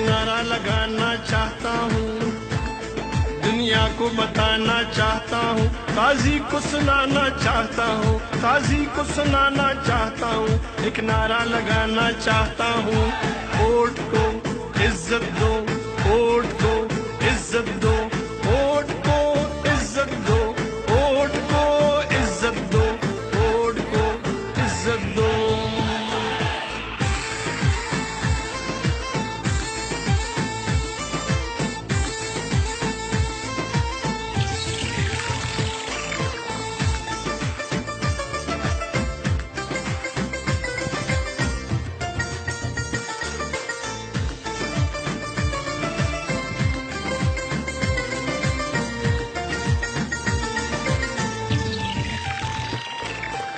नारा लगाना चाहता हूँ, दुनिया को बताना चाहता हूँ, काजी को सुनाना चाहता हूँ, काजी को सुनाना चाहता हूँ, एक नारा लगाना चाहता हूँ। वोट को इज्जत दो, वोट को इज्जत दो, वोट को इज्जत दो, वोट को इज्जत दो, वोट को इज्जत दो।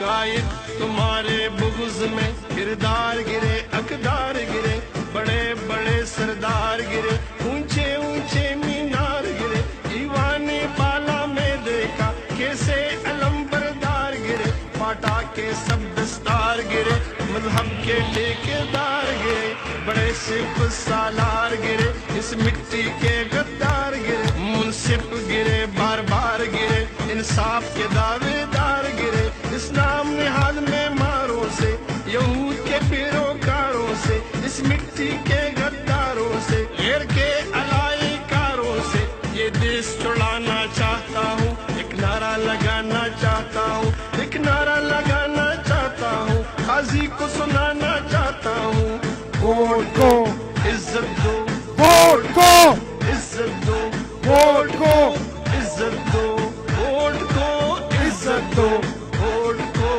कायद तुम्हारे बुग़्ज़ में किरदार गिरे, अकदार गिरे, बड़े बड़े सरदार गिरे, ऊंचे ऊंचे मीनार गिरे, दीवाने बाला में देखा कैसे अलंबरदार गिरे, फाटा के सब दस्तार गिरे, मजहब के ठेकेदार गिरे, बड़े सिर्फ सालार गिरे, इस मिट्टी के गद्दार गिरे, मुंसिफ गिरे, बार बार गिरे, इंसाफ के दावेदार गिरे, इस नाम निहाल में मारों से, यहूद के पैरोकारों से, इस मिट्टी के गद्दारों से, गैर के अलाइकारों से, ये देश छुड़ाना चाहता हूँ, एक नारा लगाना चाहता हूँ, एक नारा लगाना चाहता हूँ, काजी को सुनाना चाहता हूँ। वोट को इज्जत दो, वोट को इज्जत दो, वोट को इज्जत दो, वोट को इज्जत दो, वोट को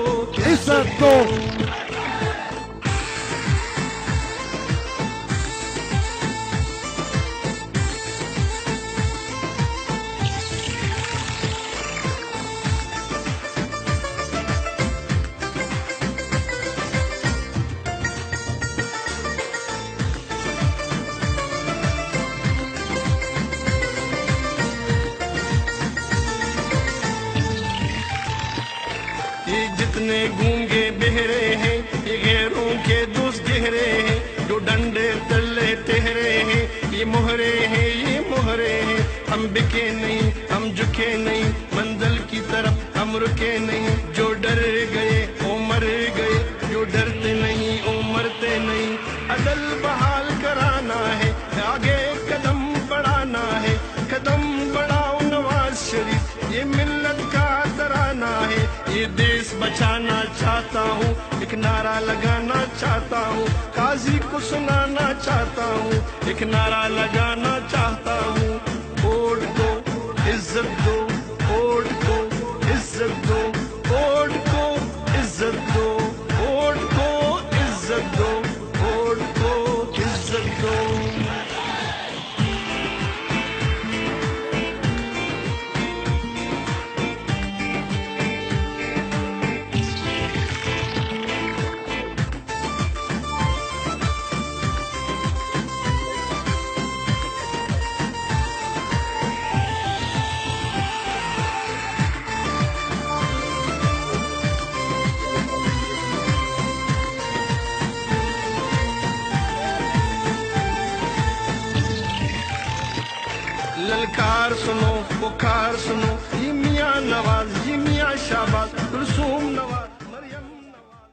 इज्जत दो। ये जितने गूंगे बहरे हैं, ये गैरों के दोस्त गहरे हैं, जो डंडे तले टहरे हैं, ये मोहरे हैं, ये मोहरे हैं, हम बिके नहीं, हम झुके नहीं, मंजिल की तरफ हम रुके नहीं, जो डर गए वो मर गए, जो डरते नहीं वो मरते नहीं, अदल बहाल कराना है, आगे कदम बढ़ाना है, कदम बढ़ाओ नवाज शरीफ, ये मिल्लत का तराना है, ये देश बचाना चाहता हूँ, एक नारा लगाना चाहता हूँ, काजी को सुनाना चाहता हूँ, एक नारा लगाना चाहता हूँ। वोट को इज्जत दो, वोट को इज्जत दो, वोट को इज्जत दो, वोट को इज्जत दो, वोट को इज्जत दो। ललकार सुनो, पुकार सुनो, ये मियाँ नवाज, ये मियाँ शाहबाज, कुलसूम नवाज, मरियम नवाज,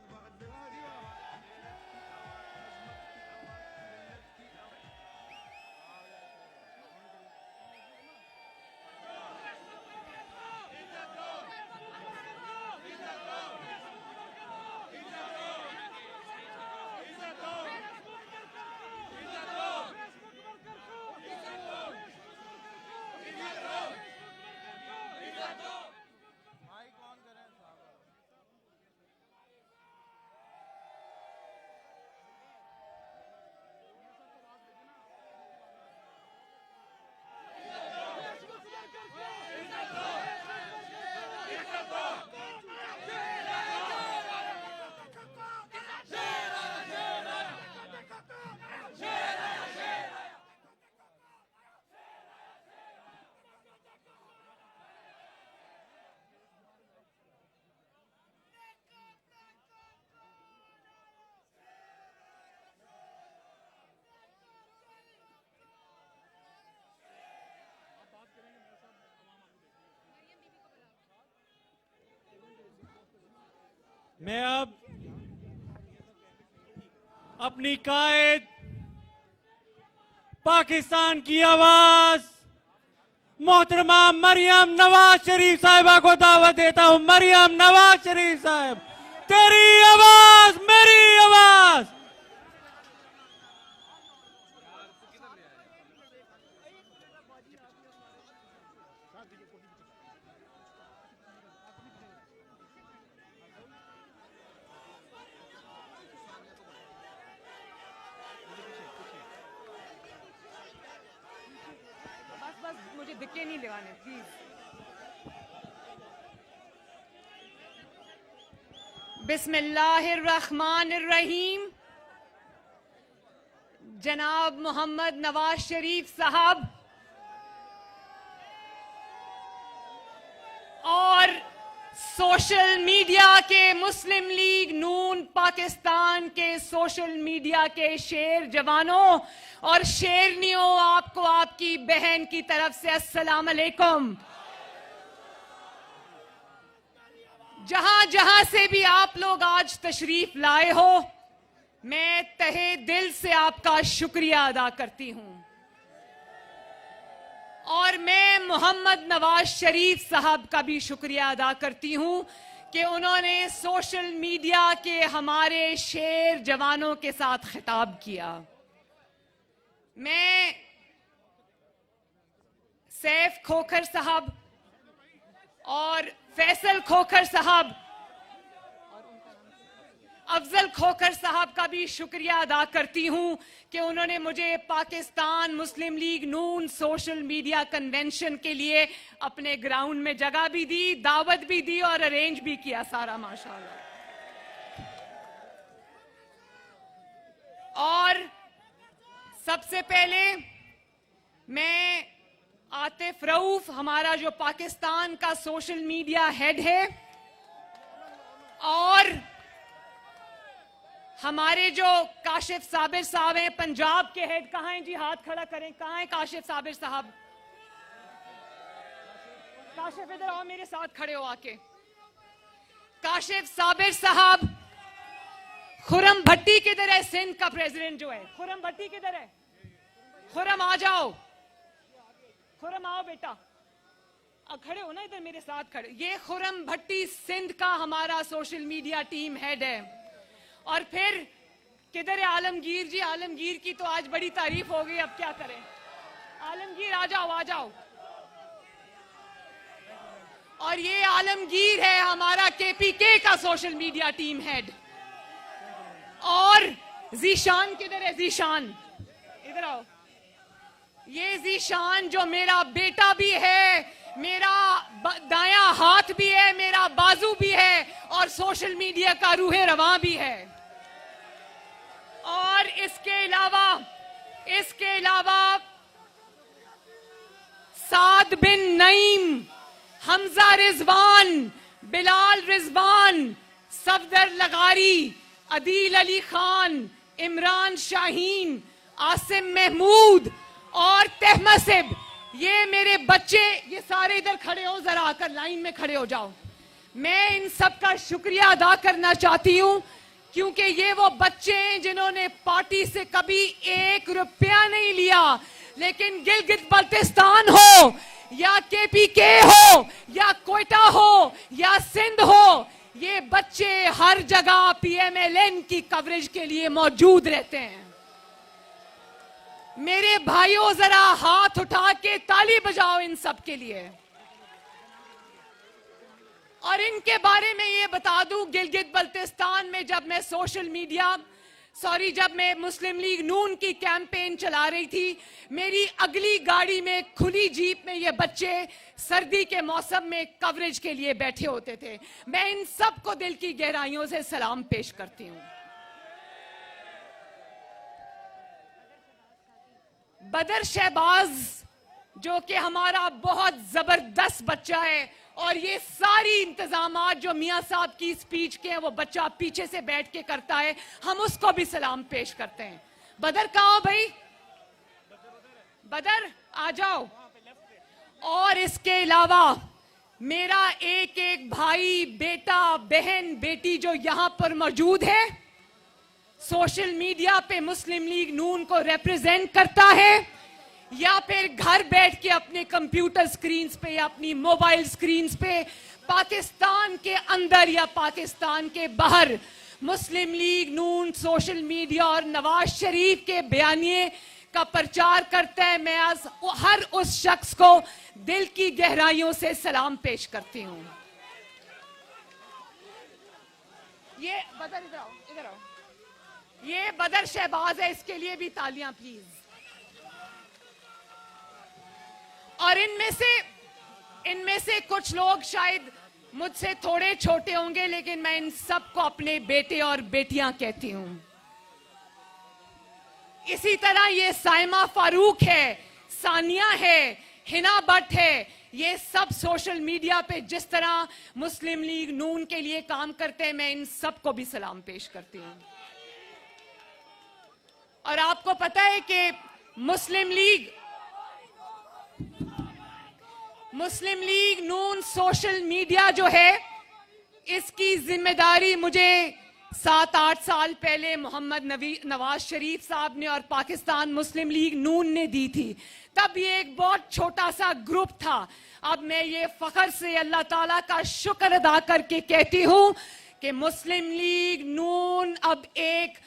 मैं अब अपनी कायद पाकिस्तान की आवाज मोहतरमा मरियम नवाज शरीफ साहिबा को दावत देता हूं। मरियम नवाज शरीफ साहब, तेरी आवाज मेरी आवाज। बस मुझे धक्के नहीं लगाने प्लीज। बिस्मिल्लाहिर्रहमानिर्रहीम। जनाब मोहम्मद नवाज शरीफ साहब और सोशल मीडिया के मुस्लिम लीग नून पाकिस्तान के सोशल मीडिया के शेर जवानों और शेरनियों, आपको आपकी बहन की तरफ से अस्सलाम अलैकुम। जहां जहां से भी आप लोग आज तशरीफ लाए हो, मैं तहे दिल से आपका शुक्रिया अदा करती हूं। और मैं मोहम्मद नवाज शरीफ साहब का भी शुक्रिया अदा करती हूं कि उन्होंने सोशल मीडिया के हमारे शेर जवानों के साथ खिताब किया। मैं सैफ खोखर साहब और फैसल खोखर साहब, अफजल खोखर साहब का भी शुक्रिया अदा करती हूं कि उन्होंने मुझे पाकिस्तान मुस्लिम लीग नून सोशल मीडिया कन्वेंशन के लिए अपने ग्राउंड में जगह भी दी, दावत भी दी और अरेंज भी किया सारा, माशाल्लाह। और सबसे पहले मैं आतिफ रऊफ, हमारा जो पाकिस्तान का सोशल मीडिया हेड है, और हमारे जो काशिफ साबिर साहब हैं पंजाब के हेड, कहां हैं जी? हाथ खड़ा करें, कहां हैं काशिफ साबिर साहब? काशिफ इधर आओ, मेरे साथ खड़े हो आके। काशिफ साबिर साहब, खुरम भट्टी किधर है? सिंध का प्रेसिडेंट जो है, खुरम भट्टी किधर है? खुरम आ जाओ, खुरम आओ बेटा, खड़े हो ना इधर मेरे साथ खड़े। ये खुरम भट्टी सिंध का हमारा सोशल मीडिया टीम हेड है। और फिर किधर है आलमगीर जी? आलमगीर की तो आज बड़ी तारीफ हो गई, अब क्या करें। आलमगीर आ जाओ, आ जाओ। और ये आलमगीर है हमारा केपीके का सोशल मीडिया टीम हेड। और जीशान किधर है? जीशान इधर आओ। ये जीशान जो मेरा बेटा भी है, मेरा दायां हाथ भी है, मेरा बाजू भी है और सोशल मीडिया का रूहे रवां भी है। और इसके अलावा साद बिन नईम, हमजा रिजवान, बिलाल रिजवान, सफदर लगारी, अदील अली खान, इमरान शाहीन, आसिम महमूद और तहमसिब, ये मेरे बच्चे, ये सारे इधर खड़े हो, जरा आकर लाइन में खड़े हो जाओ। मैं इन सब का शुक्रिया अदा करना चाहती हूं क्योंकि ये वो बच्चे हैं जिन्होंने पार्टी से कभी 1 रुपया नहीं लिया, लेकिन गिलगित बल्तिस्तान हो या केपीके हो या कोयटा हो या सिंध हो, ये बच्चे हर जगह पीएमएलएन की कवरेज के लिए मौजूद रहते हैं। मेरे भाइयों, जरा हाथ उठा के ताली बजाओ इन सब के लिए। और इनके बारे में ये बता दूं, गिलगित बल्तिस्तान में जब मैं मुस्लिम लीग नून की कैंपेन चला रही थी, मेरी अगली गाड़ी में खुली जीप में ये बच्चे सर्दी के मौसम में कवरेज के लिए बैठे होते थे। मैं इन सब को दिल की गहराइयों से सलाम पेश करती हूं। बदर शहबाज जो कि हमारा बहुत जबरदस्त बच्चा है, और ये सारी इंतजामात जो मियां साहब की स्पीच के हैं वो बच्चा पीछे से बैठ के करता है, हम उसको भी सलाम पेश करते हैं। बदर कहाँ हो भाई? बदर आ जाओ। और इसके अलावा मेरा एक एक भाई, बेटा, बहन, बेटी जो यहां पर मौजूद है, सोशल मीडिया पे मुस्लिम लीग नून को रिप्रेजेंट करता है, या फिर घर बैठ के अपने कंप्यूटर स्क्रीन पे या अपनी मोबाइल स्क्रीन पे पाकिस्तान के अंदर या पाकिस्तान के बाहर मुस्लिम लीग नून सोशल मीडिया और नवाज शरीफ के बयानिए का प्रचार करता है, मैं आज हर उस शख्स को दिल की गहराइयों से सलाम पेश करती हूं। ये बदर, इधर आओ, इधर आओ। ये बदर शहबाज है, इसके लिए भी तालियां प्लीज। और इनमें से कुछ लोग शायद मुझसे थोड़े छोटे होंगे, लेकिन मैं इन सबको अपने बेटे और बेटियां कहती हूं। इसी तरह ये साइमा फारूक है, सानिया है, हिना भट्ट है, ये सब सोशल मीडिया पे जिस तरह मुस्लिम लीग नून के लिए काम करते हैं, मैं इन सबको भी सलाम पेश करती हूं। और आपको पता है कि मुस्लिम लीग नून सोशल मीडिया जो है, इसकी जिम्मेदारी मुझे 7-8 साल पहले मोहम्मद नवाज शरीफ साहब ने और पाकिस्तान मुस्लिम लीग नून ने दी थी। तब ये एक बहुत छोटा सा ग्रुप था। अब मैं ये फख्र से अल्लाह ताला का शुक्र अदा करके कहती हूं कि मुस्लिम लीग नून अब एक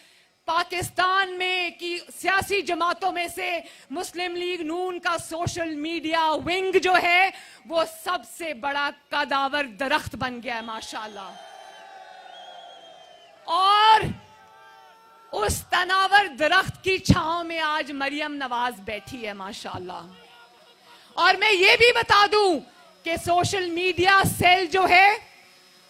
पाकिस्तान में की सियासी जमातों में से मुस्लिम लीग नून का सोशल मीडिया विंग जो है वो सबसे बड़ा कदावर दरख्त बन गया है माशाल्लाह। और उस तनावर दरख्त की छांव में आज मरियम नवाज बैठी है माशाल्लाह। और मैं ये भी बता दूं कि सोशल मीडिया सेल जो है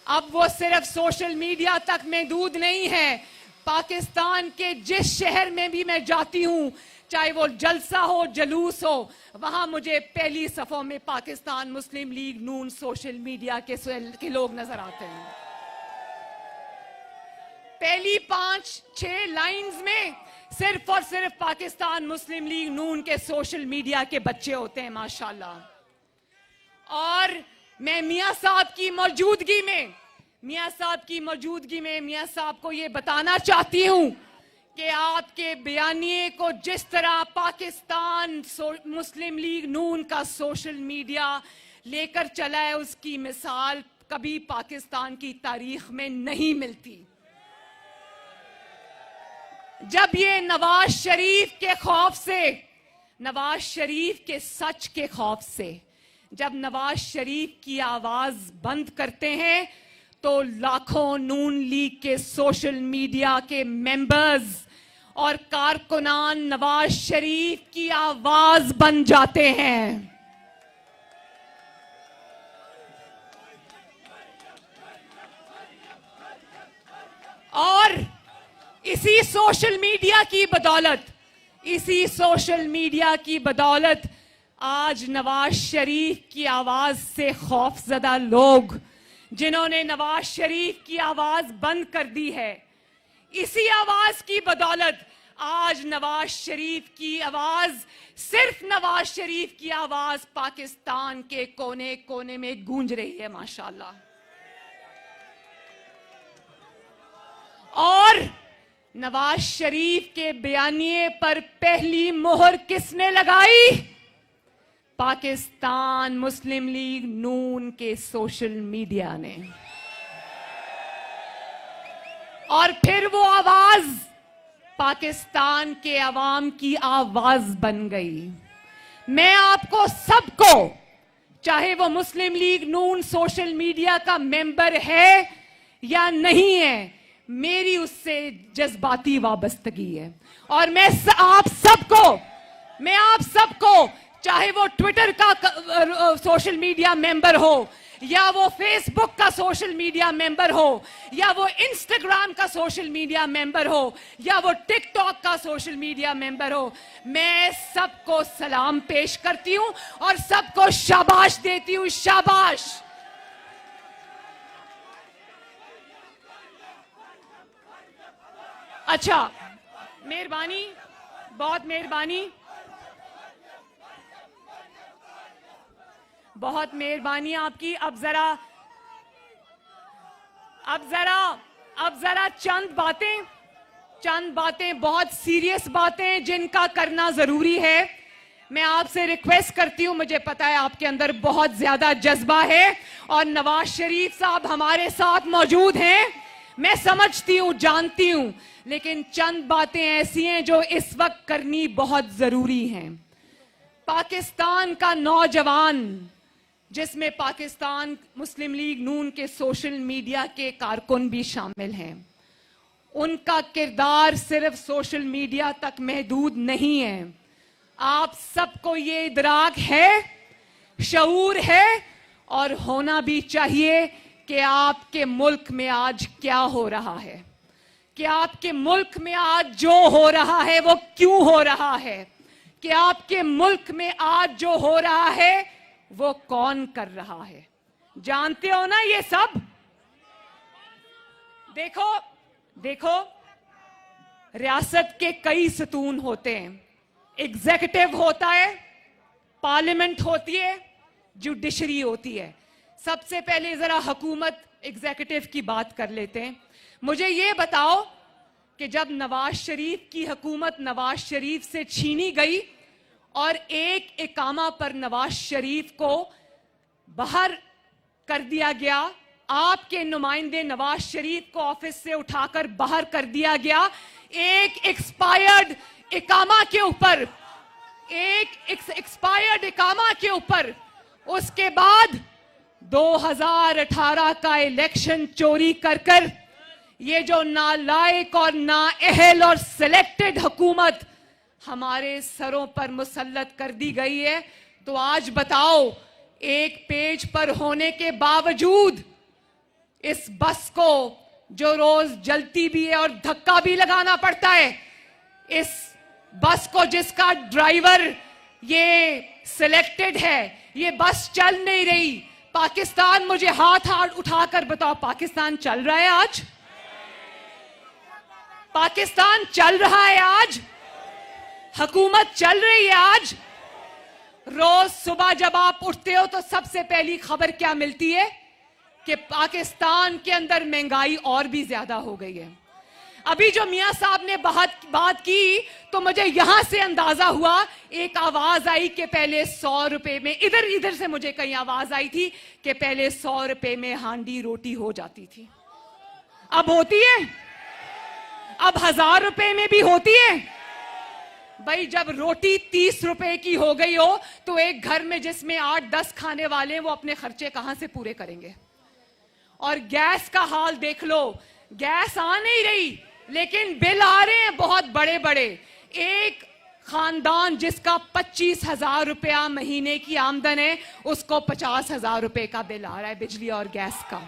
अब वो सिर्फ सोशल मीडिया तक महदूद नहीं है। पाकिस्तान के जिस शहर में भी मैं जाती हूं, चाहे वो जलसा हो, जुलूस हो, वहां मुझे पहली सफों में पाकिस्तान मुस्लिम लीग नून सोशल मीडिया के लोग नजर आते हैं। पहली 5-6 लाइंस में सिर्फ और सिर्फ पाकिस्तान मुस्लिम लीग नून के सोशल मीडिया के बच्चे होते हैं माशाल्लाह। और मैं मियां साहब की मौजूदगी में मियां साहब को ये बताना चाहती हूं कि आपके बयानिए को जिस तरह पाकिस्तान मुस्लिम लीग नून का सोशल मीडिया लेकर चला है, उसकी मिसाल कभी पाकिस्तान की तारीख में नहीं मिलती। जब ये नवाज शरीफ के खौफ से, नवाज शरीफ के सच के खौफ से, जब नवाज शरीफ की आवाज बंद करते हैं तो लाखों नून लीग के सोशल मीडिया के मेंबर्स और कारकुनान नवाज शरीफ की आवाज बन जाते हैं। और इसी सोशल मीडिया की बदौलत आज नवाज शरीफ की आवाज से खौफजदा लोग जिन्होंने नवाज शरीफ की आवाज बंद कर दी है, इसी आवाज की बदौलत आज नवाज शरीफ की आवाज, सिर्फ नवाज शरीफ की आवाज पाकिस्तान के कोने कोने में गूंज रही है माशाल्लाह। और नवाज शरीफ के बयानिए पर पहली मोहर किसने लगाई? पाकिस्तान मुस्लिम लीग नून के सोशल मीडिया ने। और फिर वो आवाज पाकिस्तान के अवाम की आवाज बन गई। मैं आपको सबको, चाहे वो मुस्लिम लीग नून सोशल मीडिया का मेंबर है या नहीं है, मेरी उससे जज्बाती वाबस्तगी है। और मैं आप सबको चाहे वो ट्विटर का सोशल मीडिया मेंबर हो, या वो फेसबुक का सोशल मीडिया मेंबर हो, या वो इंस्टाग्राम का सोशल मीडिया मेंबर हो, या वो टिकटॉक का सोशल मीडिया मेंबर हो, मैं सबको सलाम पेश करती हूं और सबको शाबाश देती हूं। शाबाश। अच्छा, मेहरबानी, बहुत मेहरबानी। बहुत मेहरबानी आपकी। अब जरा चंद बातें बहुत सीरियस बातें जिनका करना जरूरी है। मैं आपसे रिक्वेस्ट करती हूं, मुझे पता है आपके अंदर बहुत ज्यादा जज्बा है और नवाज शरीफ साहब हमारे साथ मौजूद हैं, मैं समझती हूं, जानती हूं, लेकिन चंद बातें ऐसी हैं जो इस वक्त करनी बहुत जरूरी हैं। पाकिस्तान का नौजवान, जिसमें पाकिस्तान मुस्लिम लीग नून के सोशल मीडिया के कारकुन भी शामिल हैं, उनका किरदार सिर्फ सोशल मीडिया तक महदूद नहीं है। आप सबको ये इदराक है, शऊर है और होना भी चाहिए कि आपके मुल्क में आज क्या हो रहा है, कि आपके मुल्क में आज जो हो रहा है वो क्यों हो रहा है, कि आपके मुल्क में आज जो हो रहा है वो कौन कर रहा है। जानते हो ना ये सब? देखो रियासत के कई सतून होते हैं। एग्जीक्यूटिव होता है, पार्लियामेंट होती है, जुडिशरी होती है। सबसे पहले जरा हुकूमत एग्जीक्यूटिव की बात कर लेते हैं। मुझे ये बताओ कि जब नवाज शरीफ की हुकूमत नवाज शरीफ से छीनी गई और एक इकामा पर नवाज शरीफ को बाहर कर दिया गया, आपके नुमाइंदे नवाज शरीफ को ऑफिस से उठाकर बाहर कर दिया गया, एक एक्सपायर्ड इकामा के ऊपर, उसके बाद 2018 का इलेक्शन चोरी कर ये जो नालायक और नाअहल और सिलेक्टेड हुकूमत हमारे सरों पर मुसल्लत कर दी गई है। तो आज बताओ, एक पेज पर होने के बावजूद इस बस को जो रोज जलती भी है और धक्का भी लगाना पड़ता है, इस बस को जिसका ड्राइवर ये सिलेक्टेड है, ये बस चल नहीं रही। पाकिस्तान, मुझे हाथ उठाकर बताओ, पाकिस्तान चल रहा है आज? पाकिस्तान चल रहा है आज? हुकूमत चल रही है आज? रोज सुबह जब आप उठते हो तो सबसे पहली खबर क्या मिलती है कि पाकिस्तान के अंदर महंगाई और भी ज्यादा हो गई है। अभी जो मियां साहब ने बात की तो मुझे यहां से अंदाजा हुआ, एक आवाज आई कि पहले 100 रुपए में, इधर से मुझे कहीं आवाज आई थी कि पहले 100 रुपए में हांडी रोटी हो जाती थी। अब होती है? अब 1000 रुपए में भी होती है? भाई जब रोटी 30 रुपए की हो गई हो तो एक घर में जिसमें 8-10 खाने वाले हैं वो अपने खर्चे कहां से पूरे करेंगे? और गैस का हाल देख लो, गैस आ नहीं रही लेकिन बिल आ रहे हैं बहुत बड़े बड़े। एक खानदान जिसका 25,000 रुपया महीने की आमदन है, उसको 50,000 रुपए का बिल आ रहा है बिजली और गैस का।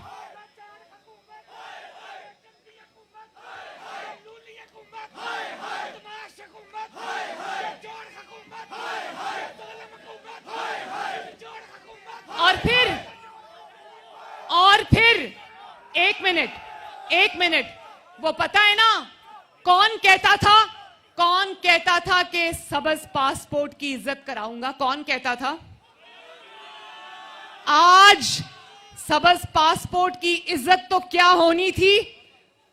और फिर एक मिनट, वो पता है ना कौन कहता था कि सबज पासपोर्ट की इज्जत कराऊंगा? कौन कहता था? आज सबज पासपोर्ट की इज्जत तो क्या होनी थी,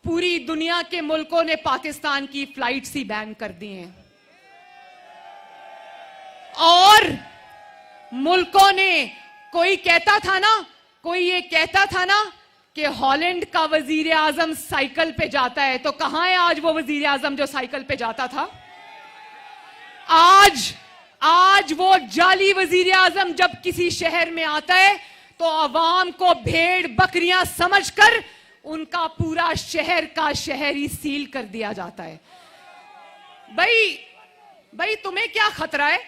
पूरी दुनिया के मुल्कों ने पाकिस्तान की फ्लाइट्स ही बैन कर दी हैं और मुल्कों ने, कोई ये कहता था ना कि हॉलैंड का वजीर आजम साइकिल पे जाता है, तो कहां है आज वो वजीर आजम जो साइकिल पे जाता था? आज वो जाली वजीर आजम जब किसी शहर में आता है तो अवाम को भेड़ बकरियां समझकर उनका पूरा शहर का शहर ही सील कर दिया जाता है। भाई तुम्हें क्या खतरा है?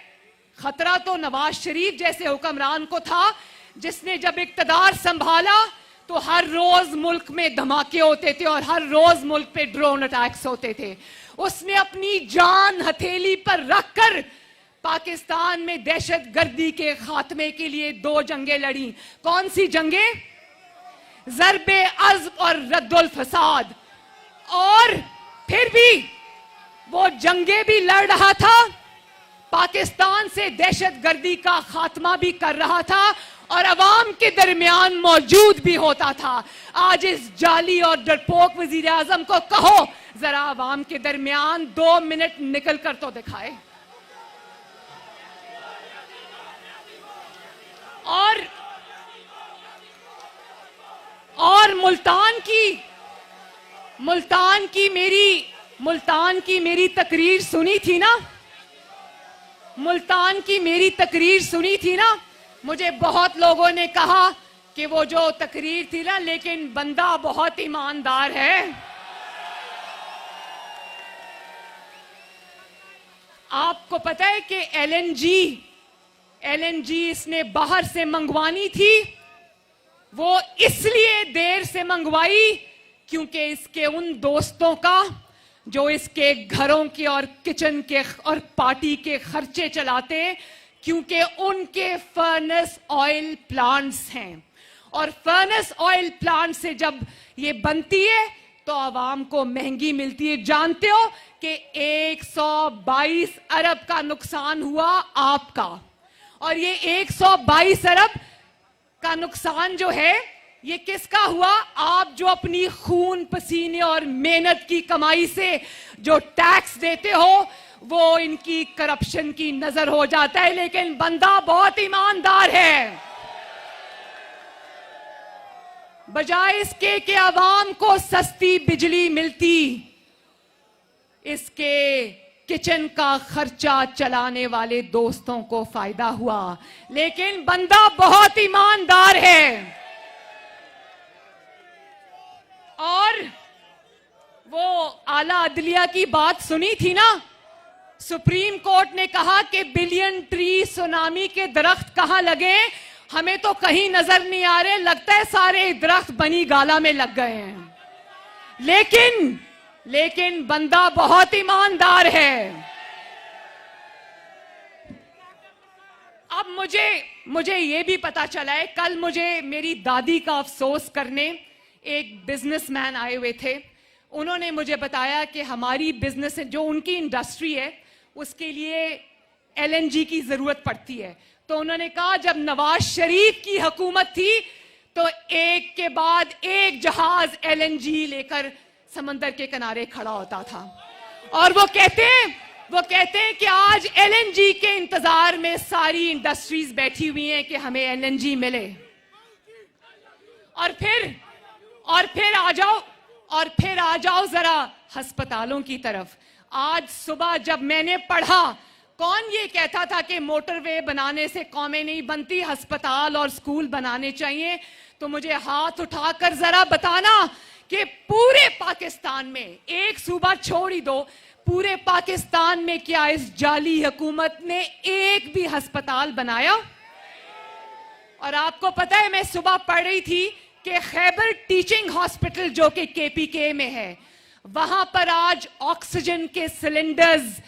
खतरा तो नवाज शरीफ जैसे हुक्मरान को था, जिसने जब इक्तदार संभाला तो हर रोज मुल्क में धमाके होते थे और हर रोज मुल्क पे ड्रोन अटैक्स होते थे। उसने अपनी जान हथेली पर रखकर पाकिस्तान में दहशतगर्दी के खात्मे के लिए 2 जंगें लड़ी। कौन सी जंगें? ज़र्बे अज़्ब और रद्दुल फसाद। और फिर भी वो जंगें भी लड़ रहा था, पाकिस्तान से दहशतगर्दी का खात्मा भी कर रहा था और अवाम के दरमियान मौजूद भी होता था। आज इस जाली और डरपोक वजीर आजम को कहो जरा अवाम के दरमियान 2 मिनट निकल कर तो दिखाए। और मुल्तान की मेरी तकरीर सुनी थी ना, मुल्तान की मेरी तकरीर सुनी थी ना। मुझे बहुत लोगों ने कहा कि वो जो तकरीर थी ना, लेकिन बंदा बहुत ईमानदार है। आपको पता है कि एलएनजी इसने बाहर से मंगवानी थी। वो इसलिए देर से मंगवाई क्योंकि इसके उन दोस्तों का जो इसके घरों के और किचन के और पार्टी के खर्चे चलाते, क्योंकि उनके फर्नेस ऑयल प्लांट्स हैं। और फर्नेस ऑयल प्लांट से जब ये बनती है तो आवाम को महंगी मिलती है। जानते हो कि 122 अरब का नुकसान हुआ आपका, और ये 122 अरब का नुकसान जो है ये किसका हुआ? आप जो अपनी खून पसीने और मेहनत की कमाई से जो टैक्स देते हो वो इनकी करप्शन की नजर हो जाता है। लेकिन बंदा बहुत ईमानदार है। बजाय इसके कि आवाम को सस्ती बिजली मिलती, इसके किचन का खर्चा चलाने वाले दोस्तों को फायदा हुआ। लेकिन बंदा बहुत ईमानदार है। और वो आला अदलिया की बात सुनी थी ना, सुप्रीम कोर्ट ने कहा कि बिलियन ट्री सुनामी के दरख्त कहां लगे, हमें तो कहीं नजर नहीं आ रहे, लगता है सारे दरख्त बनी गाला में लग गए हैं। लेकिन बंदा बहुत ईमानदार है। अब मुझे ये भी पता चला है, कल मुझे मेरी दादी का अफसोस करने एक बिजनेसमैन आए हुए थे। उन्होंने मुझे बताया कि हमारी बिजनेस जो उनकी इंडस्ट्री है उसके लिए एलएनजी की जरूरत पड़ती है। तो उन्होंने कहा जब नवाज शरीफ की हुकूमत थी तो एक के बाद एक जहाज एलएनजी लेकर समंदर के किनारे खड़ा होता था। और वो कहते हैं कि आज एलएनजी के इंतजार में सारी इंडस्ट्रीज बैठी हुई हैं कि हमें एलएनजी मिले। और फिर आ जाओ जरा अस्पतालों की तरफ। आज सुबह जब मैंने पढ़ा, कौन ये कहता था कि मोटरवे बनाने से कौमें नहीं बनती, अस्पताल और स्कूल बनाने चाहिए, तो मुझे हाथ उठाकर जरा बताना कि पूरे पाकिस्तान में, एक सूबा छोड़ ही दो, पूरे पाकिस्तान में क्या इस जाली हुकूमत ने एक भी अस्पताल बनाया? और आपको पता है, मैं सुबह पढ़ रही थी कि खैबर टीचिंग हॉस्पिटल जो कि केपीके में है, वहां पर आज ऑक्सीजन के सिलेंडर्स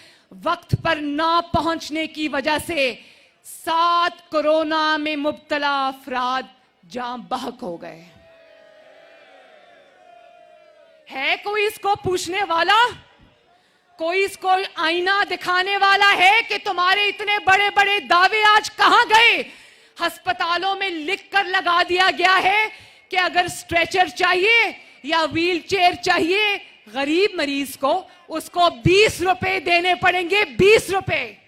वक्त पर ना पहुंचने की वजह से 7 कोरोना में मुब्तला अफराद जान बहक हो गए। है कोई इसको पूछने वाला? कोई इसको आईना दिखाने वाला है कि तुम्हारे इतने बड़े बड़े दावे आज कहां गए? अस्पतालों में लिख कर लगा दिया गया है कि अगर स्ट्रेचर चाहिए या व्हील चेयर चाहिए गरीब मरीज को, उसको 20 रुपए देने पड़ेंगे, 20 रुपए।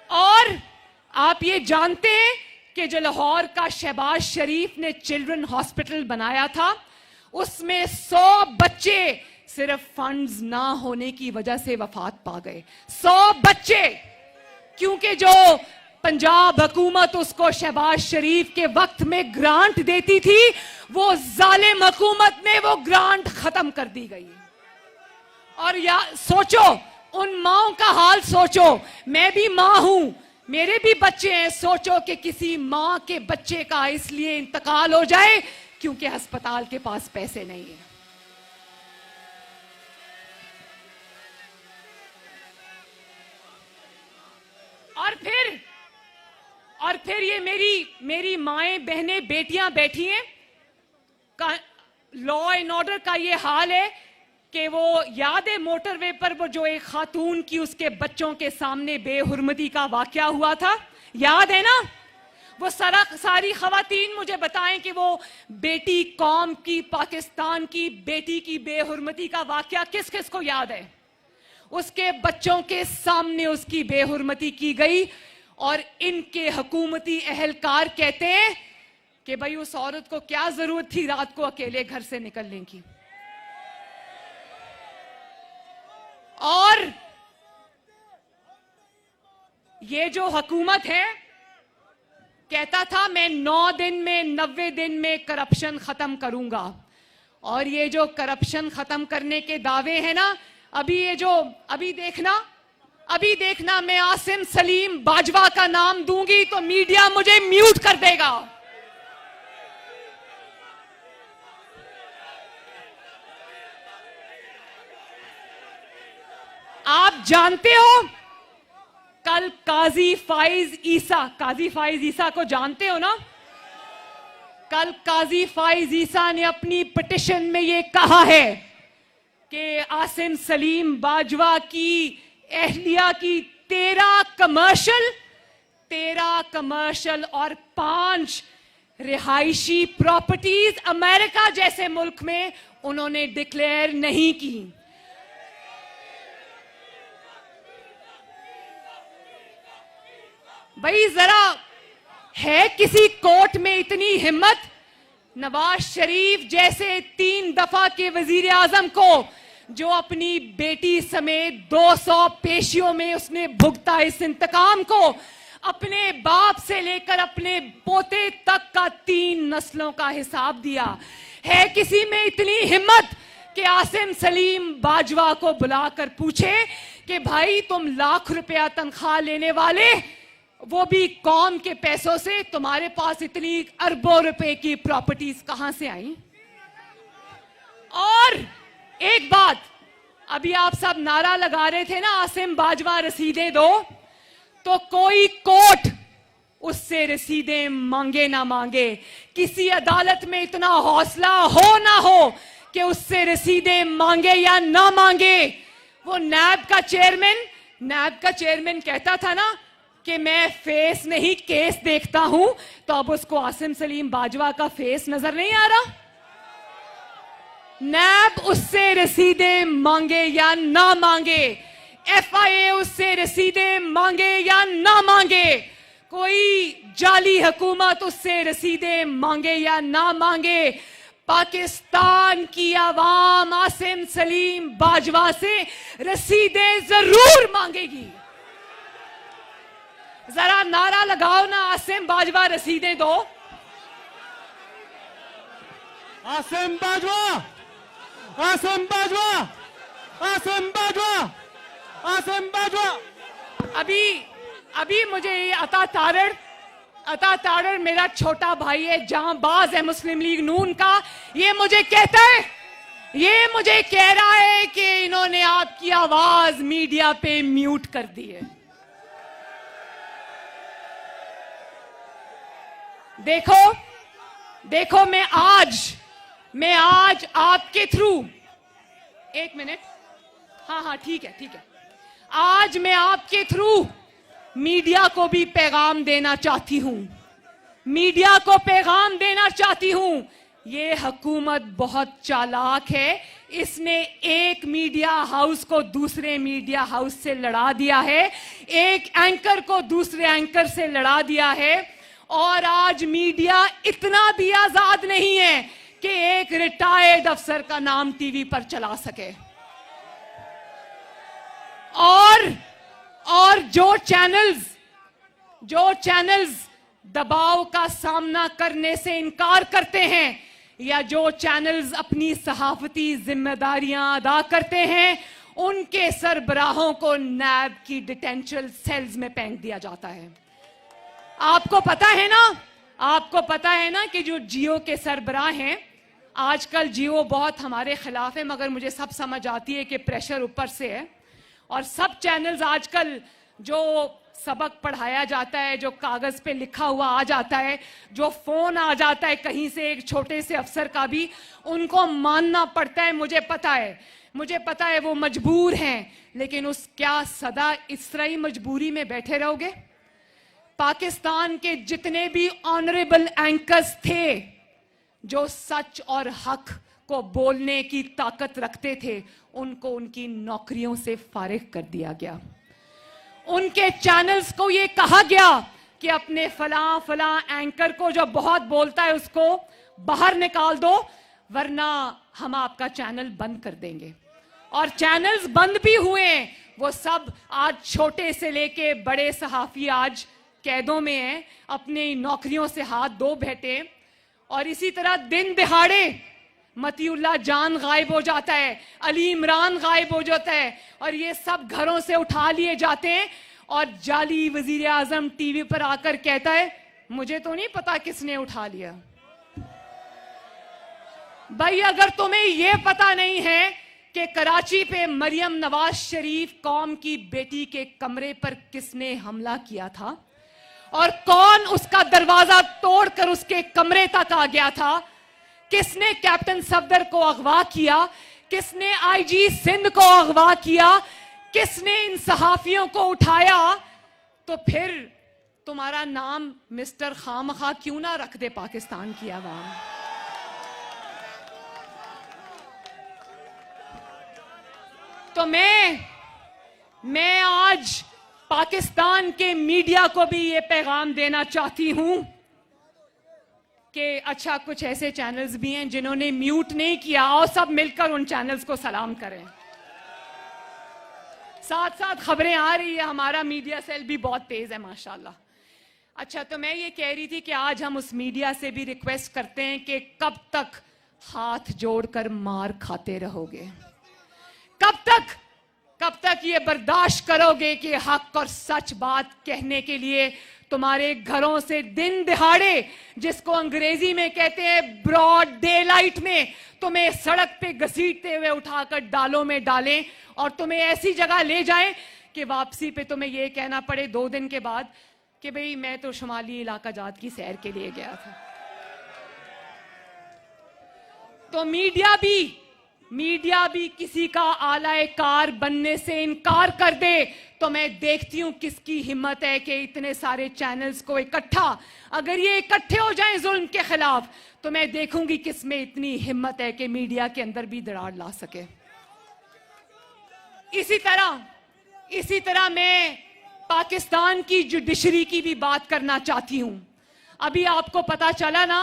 और आप ये जानते हैं कि जो लाहौर का शहबाज शरीफ ने चिल्ड्रन हॉस्पिटल बनाया था, उसमें 100 बच्चे सिर्फ फंड्स ना होने की वजह से वफात पा गए। 100 बच्चे, क्योंकि जो पंजाब हुकूमत उसको शहबाज शरीफ के वक्त में ग्रांट देती थी, वो जालिम हुकूमत में वो ग्रांट खत्म कर दी गई। और या सोचो, उन माओं का हाल सोचो। मैं भी मां हूं, मेरे भी बच्चे हैं। सोचो कि किसी मां के बच्चे का इसलिए इंतकाल हो जाए क्योंकि अस्पताल के पास पैसे नहीं है। और फिर ये मेरी माएं, बहनें, बेटियां बैठी हैं। लॉ एंड ऑर्डर का ये हाल है कि वो याद है मोटरवे पर वो जो एक खातून की उसके बच्चों के सामने बेहुरमती का वाकया हुआ था, याद है ना? वो सारी खवातीन मुझे बताएं कि वो बेटी कौम की, पाकिस्तान की बेटी की बेहुरमती का वाकया किस किस को याद है? उसके बच्चों के सामने उसकी बेहुरमती की गई और इनके हुकूमती अहलकार कहते हैं कि भाई उस औरत को क्या जरूरत थी रात को अकेले घर से निकलने की। और ये जो हुकूमत है, कहता था मैं 9 दिन में, 90 दिन में करप्शन खत्म करूंगा। और ये जो करप्शन खत्म करने के दावे हैं ना, अभी देखना मैं आसिम सलीम बाजवा का नाम दूंगी तो मीडिया मुझे म्यूट कर देगा। आप जानते हो कल काजी फाइज ईसा को जानते हो ना? कल काजी फाइज ईसा ने अपनी पिटिशन में ये कहा है कि आसिम सलीम बाजवा की एहलिया की 13 कमर्शियल और 5 रिहायशी प्रॉपर्टीज अमेरिका जैसे मुल्क में उन्होंने डिक्लेयर नहीं की। भाई जरा है किसी कोर्ट में इतनी हिम्मत? नवाज शरीफ जैसे 3 दफा के वजीर आजम को, जो अपनी बेटी समेत 200 पेशियों में उसने भुगता इस इंतकाम को, अपने बाप से लेकर अपने पोते तक का 3 नस्लों का हिसाब दिया। है किसी में इतनी हिम्मत कि आसिम सलीम बाजवा को बुलाकर पूछे कि भाई तुम लाख रुपया तनख्वाह लेने वाले, वो भी कौम के पैसों से, तुम्हारे पास इतनी अरबों रुपए की प्रॉपर्टीज कहां से आई? और एक बात, अभी आप सब नारा लगा रहे थे ना आसिम बाजवा रसीदें दो, तो कोई कोर्ट उससे रसीदें मांगे ना मांगे, किसी अदालत में इतना हौसला हो ना हो कि उससे रसीदें मांगे या ना मांगे। वो नैब का चेयरमैन कहता था ना कि मैं फेस नहीं केस देखता हूं, तो अब उसको आसिम सलीम बाजवा का फेस नजर नहीं आ रहा? नैब उससे रसीदें मांगे या ना मांगे, FIA उससे रसीदें मांगे या ना मांगे, कोई जाली हुकूमत उससे रसीदें मांगे या ना मांगे, पाकिस्तान की आवाम आसिम सलीम बाजवा से रसीदें जरूर मांगेगी। जरा नारा लगाओ ना, आसिम बाजवा रसीदें दो। आसिम बाजवा, आसिम बाजवा, आसिम बाजवा, आसिम बाजवा। अभी मुझे ये अता तारड़ मेरा छोटा भाई है, जांबाज है मुस्लिम लीग नून का, ये मुझे कह रहा है कि इन्होंने आपकी आवाज मीडिया पे म्यूट कर दी है। देखो मैं आज आपके थ्रू, एक मिनट, हाँ ठीक है, आज मैं आपके थ्रू मीडिया को भी पैगाम देना चाहती हूं। ये हुकूमत बहुत चालाक है, इसने एक मीडिया हाउस को दूसरे मीडिया हाउस से लड़ा दिया है, एक एंकर को दूसरे एंकर से लड़ा दिया है, और आज मीडिया इतना भी आजाद नहीं है कि एक रिटायर्ड अफसर का नाम टीवी पर चला सके। और जो चैनल्स दबाव का सामना करने से इनकार करते हैं, या जो चैनल्स अपनी सहाफती जिम्मेदारियां अदा करते हैं, उनके सरबराहों को नैब की डिटेंशन सेल्स में फेंक दिया जाता है। आपको पता है ना कि जो जियो के सरबराह हैं, आजकल जियो बहुत हमारे खिलाफ है, मगर मुझे सब समझ आती है कि प्रेशर ऊपर से है, और सब चैनल्स आजकल जो सबक पढ़ाया जाता है, जो कागज पे लिखा हुआ आ जाता है, जो फोन आ जाता है कहीं से एक छोटे से अफसर का भी, उनको मानना पड़ता है। मुझे पता है वो मजबूर हैं, लेकिन क्या सदा इस तरह ही मजबूरी में बैठे रहोगे? पाकिस्तान के जितने भी ऑनरेबल एंकर्स थे जो सच और हक को बोलने की ताकत रखते थे, उनको उनकी नौकरियों से फारिग कर दिया गया। उनके चैनल्स को यह कहा गया कि अपने फलां एंकर को जो बहुत बोलता है उसको बाहर निकाल दो, वरना हम आपका चैनल बंद कर देंगे। और चैनल्स बंद भी हुए। वो सब आज छोटे से लेके बड़े सहाफी आज कैदों में हैं, अपनी नौकरियों से हाथ धो बैठे। और इसी तरह दिन दिहाड़े मतीउल्लाह जान गायब हो जाता है, अली इमरान गायब हो जाता है, और ये सब घरों से उठा लिए जाते हैं। और जाली वजीर आजम टीवी पर आकर कहता है मुझे तो नहीं पता किसने उठा लिया। भाई अगर तुम्हें यह पता नहीं है कि कराची पे मरियम नवाज शरीफ कौम की बेटी के कमरे पर किसने हमला किया था और कौन उसका दरवाजा तोड़कर उसके कमरे तक आ गया था, किसने कैप्टन सफदर को अगवा किया, किसने आईजी सिंध को अगवा किया, किसने इन सहाफियों को उठाया, तो फिर तुम्हारा नाम मिस्टर खामखा क्यों ना रख दे पाकिस्तान की आवाम। तो मैं आज पाकिस्तान के मीडिया को भी ये पैगाम देना चाहती हूं कि अच्छा कुछ ऐसे चैनल्स भी हैं जिन्होंने म्यूट नहीं किया, और सब मिलकर उन चैनल्स को सलाम करें। साथ साथ खबरें आ रही है, हमारा मीडिया सेल भी बहुत तेज है माशाल्लाह। अच्छा, तो मैं ये कह रही थी कि आज हम उस मीडिया से भी रिक्वेस्ट करते हैं कि कब तक हाथ जोड़कर मार खाते रहोगे, कब तक ये बर्दाश्त करोगे कि हक और सच बात कहने के लिए तुम्हारे घरों से दिन दिहाड़े, जिसको अंग्रेजी में कहते हैं ब्रॉड डे लाइट में, तुम्हें सड़क पे घसीटते हुए उठाकर डालों में डालें और तुम्हें ऐसी जगह ले जाएं कि वापसी पे तुम्हें यह कहना पड़े 2 दिन के बाद कि भाई मैं तो शुमाली इलाका जात की सैर के लिए गया था। तो मीडिया भी किसी का आलाए कार बनने से इनकार कर दे तो मैं देखती हूं किसकी हिम्मत है कि इतने सारे चैनल्स को इकट्ठा, अगर ये इकट्ठे हो जाएं जुल्म के खिलाफ, तो मैं देखूंगी किसमें इतनी हिम्मत है कि मीडिया के अंदर भी दरार ला सके। इसी तरह मैं पाकिस्तान की जुडिशरी की भी बात करना चाहती हूं। अभी आपको पता चला ना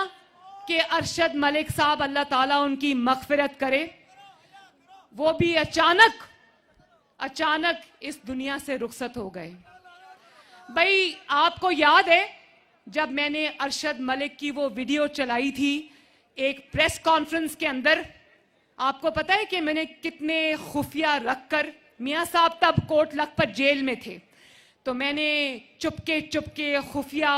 कि अरशद मलिक साहब, अल्लाह ताला उनकी मगफिरत करे, वो भी अचानक इस दुनिया से रुखसत हो गए। भाई आपको याद है जब मैंने अरशद मलिक की वो वीडियो चलाई थी एक प्रेस कॉन्फ्रेंस के अंदर, आपको पता है कि मैंने कितने खुफिया रखकर, मियां साहब तब कोट लखपत जेल में थे, तो मैंने चुपके खुफिया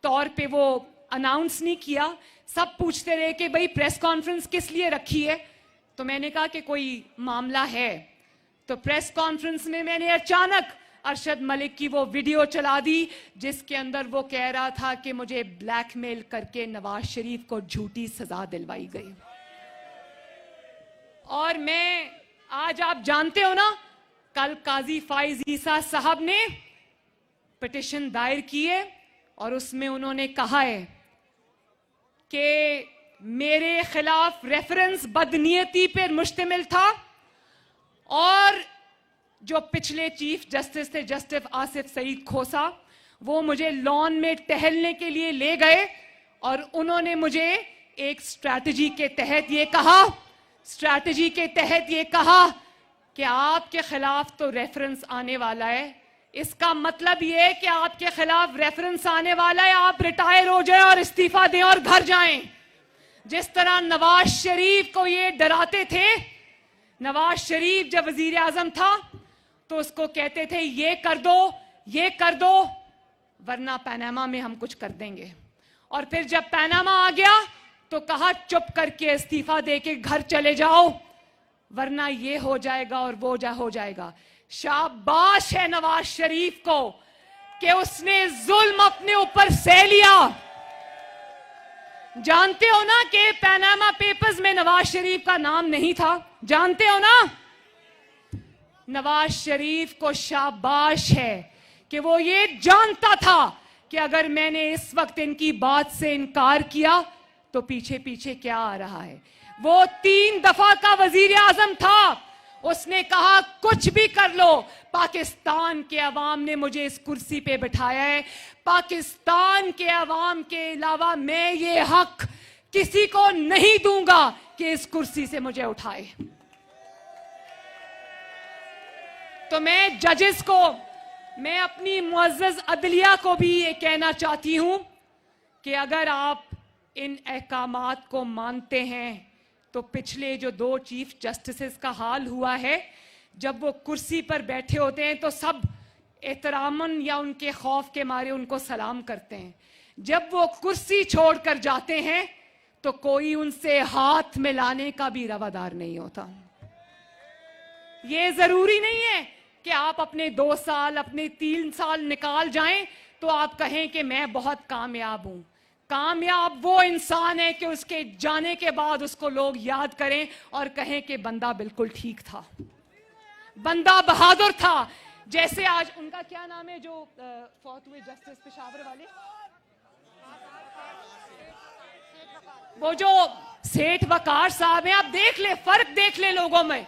तौर पे वो अनाउंस नहीं किया। सब पूछते रहे कि भाई प्रेस कॉन्फ्रेंस किस लिए रखी है, तो मैंने कहा कि कोई मामला है। तो प्रेस कॉन्फ्रेंस में मैंने अचानक अरशद मलिक की वो वीडियो चला दी जिसके अंदर वो कह रहा था कि मुझे ब्लैकमेल करके नवाज शरीफ को झूठी सजा दिलवाई गई। और मैं आज, आप जानते हो ना, कल काजी फाइज ईसा साहब ने पिटिशन दायर की है और उसमें उन्होंने कहा है कि मेरे खिलाफ रेफरेंस बदनीयती पर मुश्तमिल था और जो पिछले चीफ जस्टिस थे जस्टिस आसिफ सईद खोसा, वो मुझे लॉन में टहलने के लिए ले गए और उन्होंने मुझे एक स्ट्रैटेजी के तहत ये कहा कि आपके खिलाफ तो रेफरेंस आने वाला है। इसका मतलब ये है कि आपके खिलाफ रेफरेंस आने वाला है, आप रिटायर हो जाएं और इस्तीफा दें और घर जाएं। जिस तरह नवाज शरीफ को ये डराते थे, नवाज शरीफ जब वजीर आजम था तो उसको कहते थे ये कर दो वरना पनामा में हम कुछ कर देंगे, और फिर जब पनामा आ गया तो कहा चुप करके इस्तीफा देके घर चले जाओ वरना ये हो जाएगा और वो हो जाएगा। शाबाश है नवाज शरीफ को कि उसने जुल्म अपने ऊपर सह लिया। जानते हो ना कि पनामा पेपर्स में नवाज शरीफ का नाम नहीं था, जानते हो ना? नवाज शरीफ को शाबाश है कि वो ये जानता था कि अगर मैंने इस वक्त इनकी बात से इनकार किया तो पीछे पीछे क्या आ रहा है। वो 3 दफा का वजीर आजम था, उसने कहा कुछ भी कर लो, पाकिस्तान के अवाम ने मुझे इस कुर्सी पे बिठाया है, पाकिस्तान के अवाम के अलावा मैं ये हक किसी को नहीं दूंगा कि इस कुर्सी से मुझे उठाए। तो मैं जजेस को, मैं अपनी मुअज़्ज़ज़ अदलिया को भी ये कहना चाहती हूं कि अगर आप इन अहकामात को मानते हैं तो पिछले जो 2 चीफ जस्टिसेस का हाल हुआ है, जब वो कुर्सी पर बैठे होते हैं तो सब एहतरामन या उनके खौफ के मारे उनको सलाम करते हैं, जब वो कुर्सी छोड़कर जाते हैं तो कोई उनसे हाथ मिलाने का भी रवादार नहीं होता। ये जरूरी नहीं है कि आप अपने 2 साल, अपने 3 साल निकाल जाएं तो आप कहें कि मैं बहुत कामयाब हूं। कामयाब वो इंसान है कि उसके जाने के बाद उसको लोग याद करें और कहें कि बंदा बिल्कुल ठीक था, बंदा बहादुर था। जैसे आज उनका क्या नाम है जो फौत हुए जस्टिस पेशावर वाले, वो जो सेठ वकार साहब हैं, आप देख ले, फर्क देख ले लोगों में।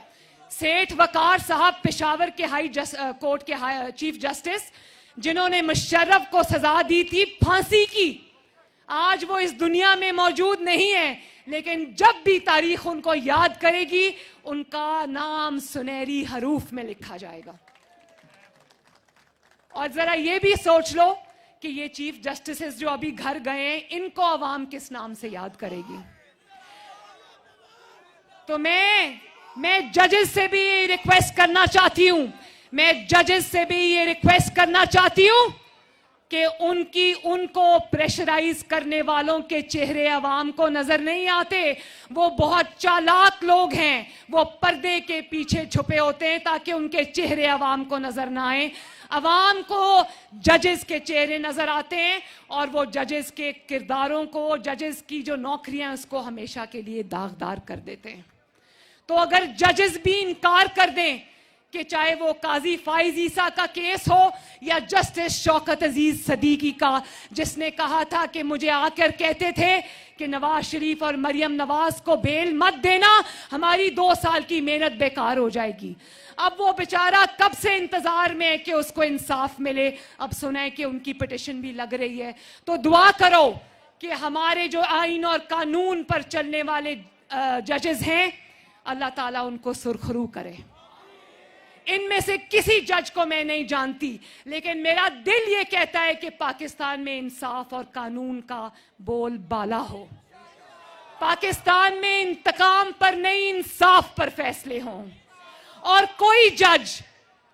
सेठ वकार साहब पेशावर के कोर्ट के चीफ जस्टिस, जिन्होंने मुशर्रफ को सजा दी थी फांसी की, आज वो इस दुनिया में मौजूद नहीं है, लेकिन जब भी तारीख उनको याद करेगी उनका नाम सुनहरी हरूफ में लिखा जाएगा। और जरा ये भी सोच लो कि ये चीफ जस्टिसेस जो अभी घर गए हैं, इनको अवाम किस नाम से याद करेगी। तो मैं जजेस से भी ये रिक्वेस्ट करना चाहती हूं, मैं जजेस से भी ये रिक्वेस्ट करना चाहती हूं कि उनको प्रेशराइज करने वालों के चेहरे अवाम को नजर नहीं आते। वो बहुत चालाक लोग हैं, वो पर्दे के पीछे छुपे होते हैं ताकि उनके चेहरे अवाम को नजर ना आए। अवाम को जजेस के चेहरे नजर आते हैं और वो जजेस के किरदारों को, जजेस की जो नौकरियां, उसको हमेशा के लिए दागदार कर देते हैं। तो अगर जजेस भी इनकार कर दें कि चाहे वो काजी फाइज ईसा का केस हो या जस्टिस शौकत अजीज सदीकी का, जिसने कहा था कि मुझे आकर कहते थे कि नवाज शरीफ और मरियम नवाज को बेल मत देना, हमारी 2 साल की मेहनत बेकार हो जाएगी। अब वो बेचारा कब से इंतजार में है कि उसको इंसाफ मिले, अब सुना है कि उनकी पिटिशन भी लग रही है। तो दुआ करो कि हमारे जो आइन और कानून पर चलने वाले जजेस हैं, अल्लाह ताला उनको सुरखरू करे। इनमें से किसी जज को मैं नहीं जानती, लेकिन मेरा दिल ये कहता है कि पाकिस्तान में इंसाफ और कानून का बोलबाला हो, पाकिस्तान में इंतकाम पर नहीं इंसाफ पर फैसले हों, और कोई जज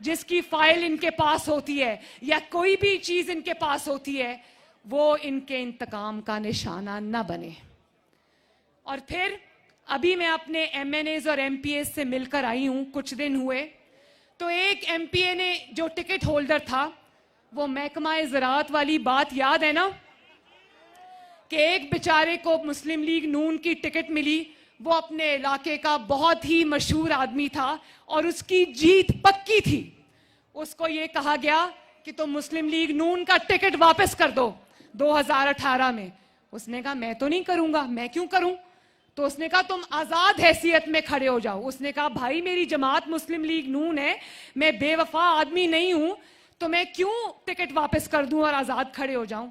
जिसकी फाइल इनके पास होती है या कोई भी चीज इनके पास होती है वो इनके इंतकाम का निशाना न बने। और फिर अभी मैं अपने MNAs और MPAs से मिलकर आई हूं, कुछ दिन हुए, तो एक MPA ने जो टिकट होल्डर था, वो महकमा ज़राअत वाली बात याद है ना, कि एक बेचारे को मुस्लिम लीग नून की टिकट मिली, वो अपने इलाके का बहुत ही मशहूर आदमी था और उसकी जीत पक्की थी। उसको ये कहा गया कि तुम मुस्लिम लीग नून का टिकट वापस कर दो 2018 में। उसने कहा मैं तो नहीं करूंगा, मैं क्यों करूं? तो उसने कहा तुम आजाद हैसियत में खड़े हो जाओ। उसने कहा भाई मेरी जमात मुस्लिम लीग नून है, मैं बेवफा आदमी नहीं हूं, तो मैं क्यों टिकट वापस कर दूं और आजाद खड़े हो जाऊं?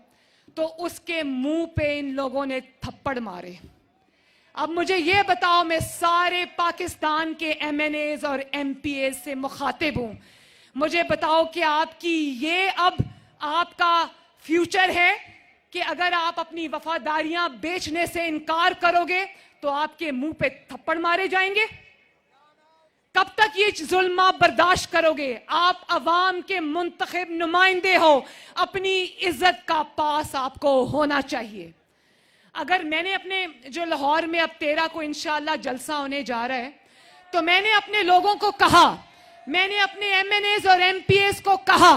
तो उसके मुंह पे इन लोगों ने थप्पड़ मारे। अब मुझे ये बताओ, मैं सारे पाकिस्तान के MNAs और MPAs से मुखातिब हूं, मुझे बताओ कि आपकी ये अब आपका फ्यूचर है कि अगर आप अपनी वफादारियां बेचने से इनकार करोगे तो आपके मुंह पे थप्पड़ मारे जाएंगे? कब तक ये जुल्म आप बर्दाश्त करोगे? आप अवाम के मुंतखब नुमाइंदे हो, अपनी इज्जत का पास आपको होना चाहिए। अगर मैंने अपने जो लाहौर में अब 13 को इंशाअल्लाह जलसा होने जा रहा है, तो मैंने अपने लोगों को कहा, मैंने अपने MNAs और MPAs को कहा,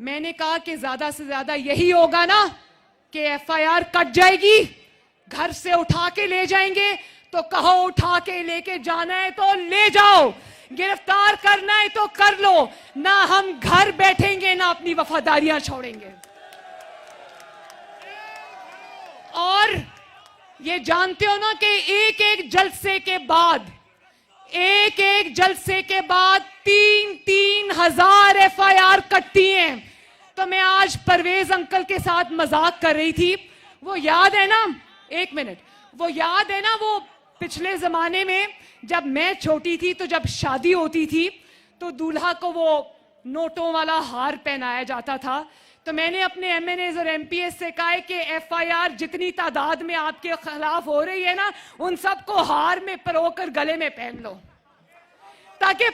मैंने कहा कि ज्यादा से ज्यादा यही होगा ना कि FIR कट जाएगी, घर से उठा के ले जाएंगे, तो कहो उठा के लेके जाना है तो ले जाओ, गिरफ्तार करना है तो कर लो, ना हम घर बैठेंगे ना अपनी वफादारियां छोड़ेंगे। और ये जानते हो ना कि एक एक जलसे के बाद 3,000 FIR कटती हैं। तो मैं आज परवेज अंकल के साथ मजाक कर रही थी। वो याद है ना, एक मिनट, वो याद है ना, वो पिछले जमाने में जब मैं छोटी थी तो जब शादी होती थी तो दूल्हा को वो नोटों वाला हार पहनाया जाता था। तो मैंने अपने MNAs और MPs से कहा है कि FIR जितनी तादाद में आपके खिलाफ हो रही है ना, उन सबको हार में परोकर गले में पहन लो, ताकि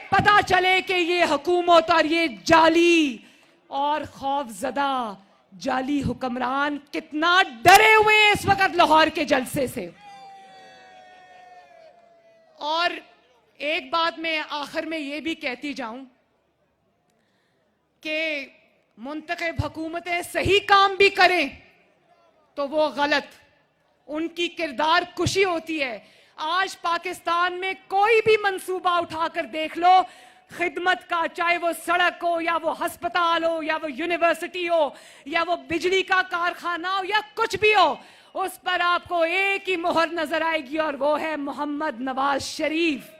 पता चले कि ये हुकूमत और ये जाली और खौफजदा जाली हुक्मरान कितना डरे हुए हैं इस वक्त लाहौर के जलसे से। और एक बात मैं आखिर में ये भी कहती जाऊं कि मुंतखब हुकूमतें सही काम भी करें तो वो गलत, उनकी किरदार कुशी होती है। आज पाकिस्तान में कोई भी मंसूबा उठाकर देख लो खिदमत का, चाहे वो सड़क हो या वो अस्पताल हो या वो यूनिवर्सिटी हो या वो बिजली का कारखाना हो या कुछ भी हो, उस पर आपको एक ही मोहर नजर आएगी और वो है मोहम्मद नवाज शरीफ,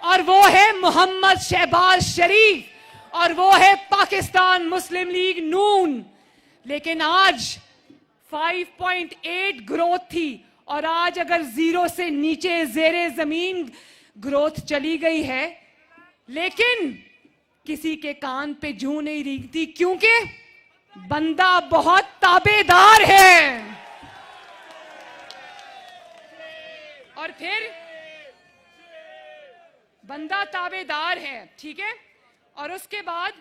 और वो है मोहम्मद शहबाज शरीफ, और वो है पाकिस्तान मुस्लिम लीग नून। लेकिन आज 5.8 ग्रोथ थी और आज अगर 0 से नीचे ज़ेरे जमीन ग्रोथ चली गई है, लेकिन किसी के कान पे जूं नहीं रेंगती क्योंकि बंदा बहुत ताबेदार है। और फिर बंदा ताबेदार है, ठीक है। और उसके बाद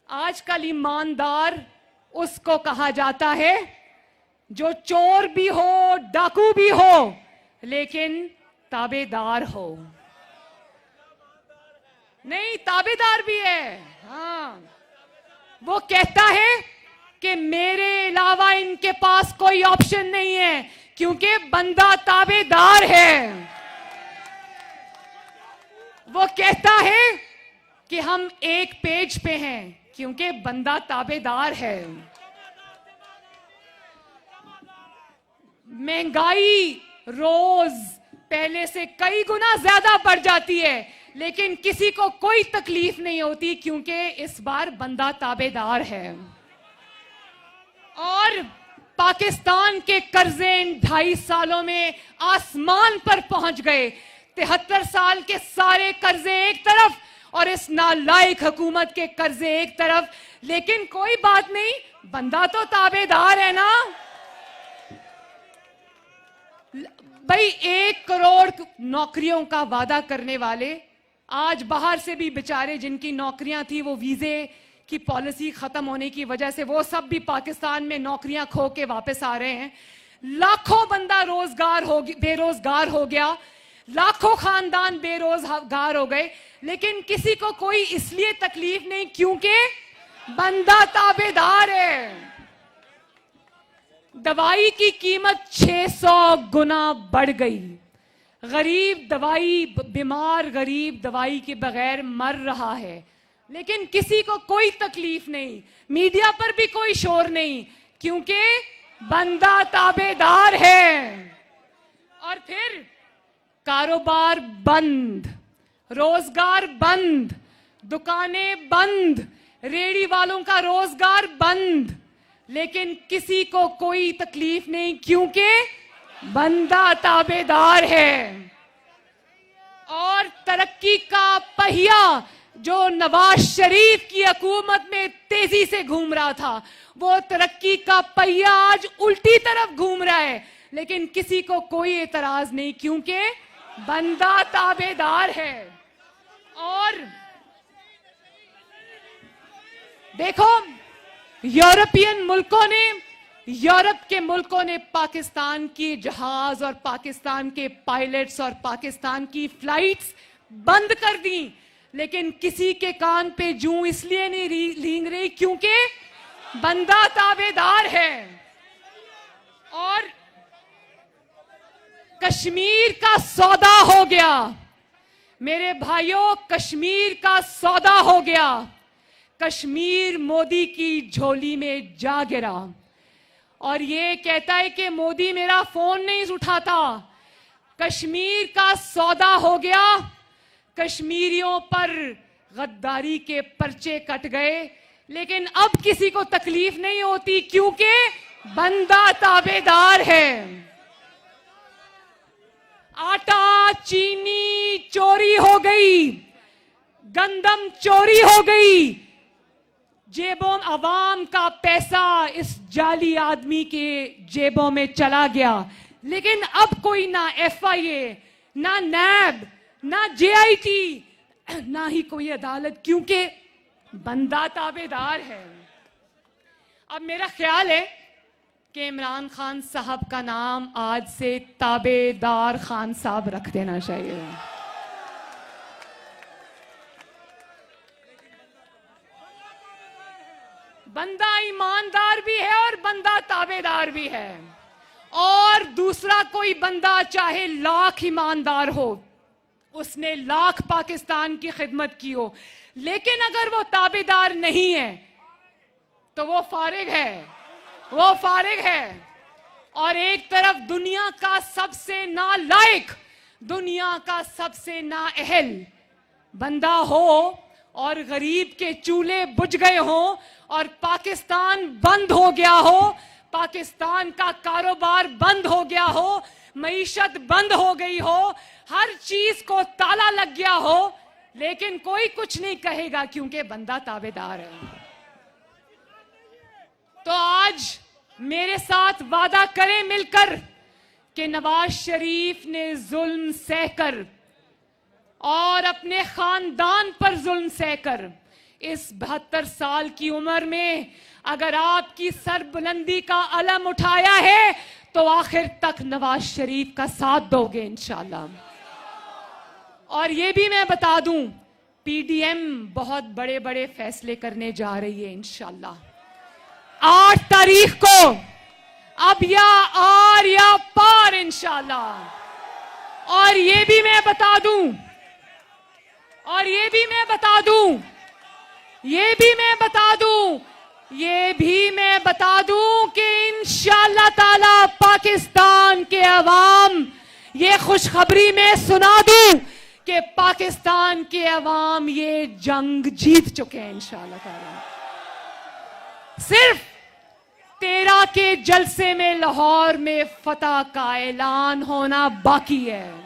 आजकल ईमानदार उसको कहा जाता है जो चोर भी हो, डाकू भी हो, लेकिन ताबेदार हो। नहीं, ताबेदार भी है। हाँ, वो कहता है कि मेरे अलावा इनके पास कोई ऑप्शन नहीं है क्योंकि बंदा ताबेदार है। वो कहता है कि हम एक पेज पे हैं क्योंकि बंदा ताबेदार है। महंगाई रोज पहले से कई गुना ज्यादा बढ़ जाती है, लेकिन किसी को कोई तकलीफ नहीं होती क्योंकि इस बार बंदा ताबेदार है। और पाकिस्तान के कर्जे इन 2.5 सालों में आसमान पर पहुंच गए। 73 साल के सारे कर्जे एक तरफ और इस नालायक हुकूमत के कर्जे एक तरफ, लेकिन कोई बात नहीं, बंदा तो ताबेदार है ना भाई। 1 करोड़ नौकरियों का वादा करने वाले आज बाहर से भी बेचारे जिनकी नौकरियां थी, वो वीजे की पॉलिसी खत्म होने की वजह से वो सब भी पाकिस्तान में नौकरियां खो के वापस आ रहे हैं। लाखों बंदा बेरोजगार हो गया, लाखों खानदान बेरोजगार हो गए, लेकिन किसी को कोई इसलिए तकलीफ नहीं क्योंकि बंदा ताबेदार है। दवाई की कीमत 600 गुना बढ़ गई। बीमार गरीब दवाई के बगैर मर रहा है, लेकिन किसी को कोई तकलीफ नहीं, मीडिया पर भी कोई शोर नहीं क्योंकि बंदा ताबेदार है। और फिर कारोबार बंद, रोजगार बंद, दुकानें बंद, रेहड़ी वालों का रोजगार बंद, लेकिन किसी को कोई तकलीफ नहीं क्योंकि बंदा ताबेदार है। और तरक्की का पहिया जो नवाज शरीफ की हुकूमत में तेजी से घूम रहा था, वो तरक्की का पहिया आज उल्टी तरफ घूम रहा है, लेकिन किसी को कोई एतराज नहीं क्योंकि बंदा ताबेदार है। और देखो, यूरोप के मुल्कों ने पाकिस्तान की जहाज और पाकिस्तान के पायलट्स और पाकिस्तान की फ्लाइट्स बंद कर दी, लेकिन किसी के कान पे जूं इसलिए नहीं रींग रही क्योंकि बंदा ताबेदार है। और कश्मीर का सौदा हो गया मेरे भाइयों, कश्मीर का सौदा हो गया। कश्मीर मोदी की झोली में जा गिरा और ये कहता है कि मोदी मेरा फोन नहीं उठाता। कश्मीर का सौदा हो गया, कश्मीरियों पर गद्दारी के पर्चे कट गए, लेकिन अब किसी को तकलीफ नहीं होती क्योंकि बंदा ताबेदार है। आटा चीनी चोरी हो गई, गंदम चोरी हो गई, जेबों अवाम का पैसा इस जाली आदमी के जेबों में चला गया। लेकिन अब कोई ना FIA, ना नैब, ना JIT, ना ही कोई अदालत, क्योंकि बंदा ताबेदार है। अब मेरा ख्याल है कि इमरान खान साहब का नाम आज से ताबेदार खान साहब रख देना चाहिए। बंदा ईमानदार भी है और बंदा ताबेदार भी है। और दूसरा कोई बंदा चाहे लाख ईमानदार हो, उसने लाख पाकिस्तान की खिदमत की हो, लेकिन अगर वो ताबेदार नहीं है तो वो फारिग है, वो फारिग है। और एक तरफ दुनिया का सबसे नालायक, दुनिया का सबसे नाअहल बंदा हो और गरीब के चूल्हे बुझ गए हों और पाकिस्तान बंद हो गया हो, पाकिस्तान का कारोबार बंद हो गया हो, मईशत बंद हो गई हो, हर चीज को ताला लग गया हो, लेकिन कोई कुछ नहीं कहेगा क्योंकि बंदा ताबेदार है। तो आज मेरे साथ वादा करें मिलकर कि नवाज शरीफ ने जुल्म सहकर और अपने खानदान पर जुल्म सहकर इस 72 साल की उम्र में अगर आपकी सरबुलंदी का अलम उठाया है तो आखिर तक नवाज शरीफ का साथ दोगे इंशाल्लाह। और ये भी मैं बता दूं, PDM बहुत बड़े बड़े फैसले करने जा रही है इंशाल्लाह। 8 तारीख को अब या आर या पार इंशाल्लाह। और ये भी मैं बता दूं, और ये भी मैं बता दूं, ये भी मैं बता दूं, ये भी मैं बता दूं कि इंशाअल्लाह ताला पाकिस्तान के अवाम, ये खुशखबरी में सुना दूं कि पाकिस्तान के अवाम ये जंग जीत चुके हैं इंशाअल्लाह ताला। सिर्फ 13 के जलसे में लाहौर में फतह का ऐलान होना बाकी है।